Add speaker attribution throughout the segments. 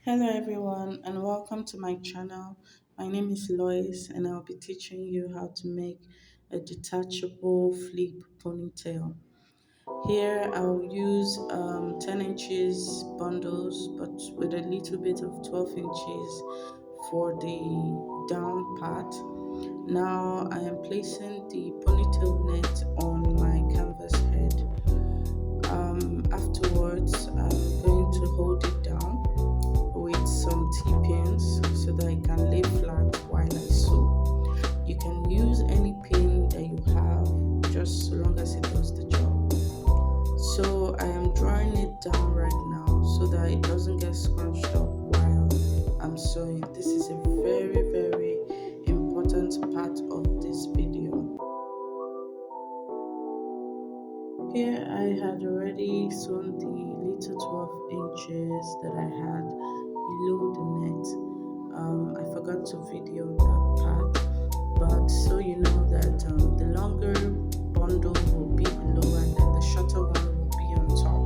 Speaker 1: Hello everyone and welcome to my channel. My name is Lois and I'll be teaching you how to make a detachable flip ponytail. Here I'll use 10 inches bundles but with a little bit of 12 inches for the down part. Now I am placing the ponytail net on my canvas head. Afterwards I'm going to hold it down with some T-pins so that it can lay flat while I sew. You can use any pin that you have just so long as it does the job. So I am drawing it down right now so that it doesn't get scrunched up while I'm sewing. This is a very important part of this video. Here I had already sewn the little 12 inches that I had below the net. I forgot to video that part, but so you know that the longer bundle will be below and then the shorter one will be on top.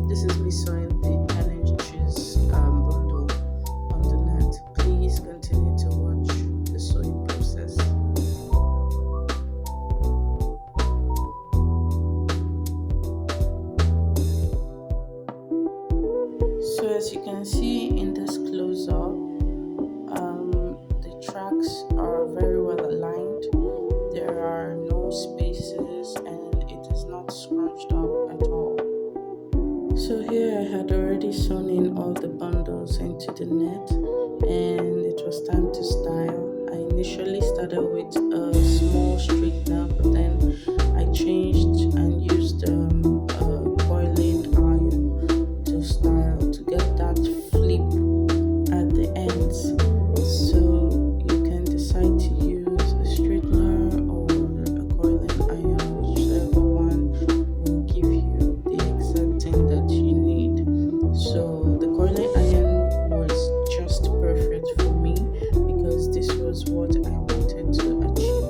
Speaker 1: This is me sewing the 10 inches bundle on the net. Please continue to watch the sewing process. So as you can see in this close-up, the tracks are very well aligned. There are no spaces and it is not scrunched up at all. So here I had already sewn in all the bundles into the net and it was time to style. I initially started with a small straightener, but then I changed and used a coiling iron to style to get that flip at the ends. So you can decide to use a straightener or a coiling iron, whichever one will give you the exact thing that you need. So the coiling iron was just perfect for me because this was what I wanted to achieve.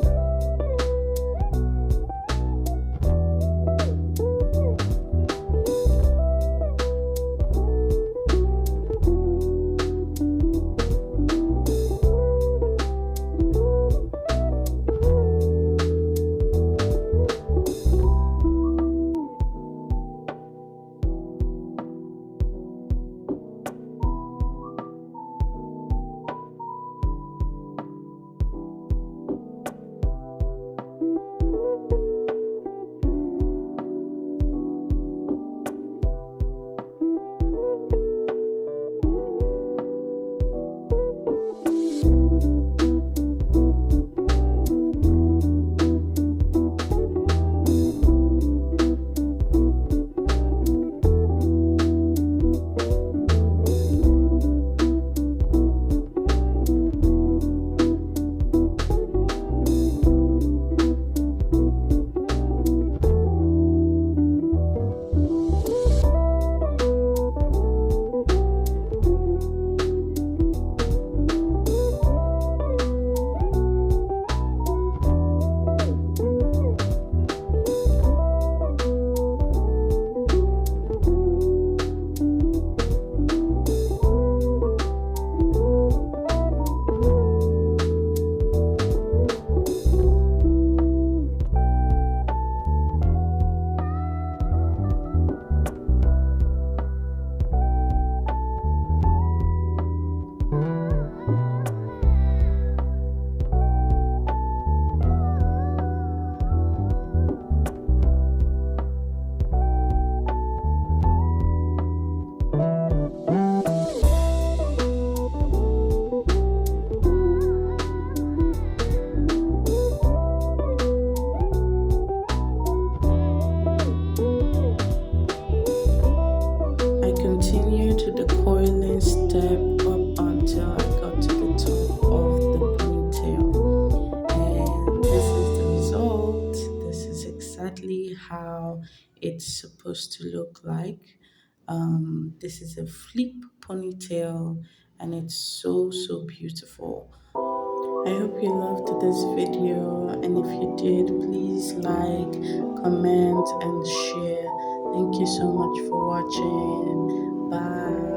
Speaker 1: I continued the coiling step up until I got to the top of the ponytail, and this is the result. This is exactly how it's supposed to look like. This is a flip ponytail and it's so beautiful. I hope you loved this video, and if you did, please like, comment and share. Thank you so much for watching. Bye.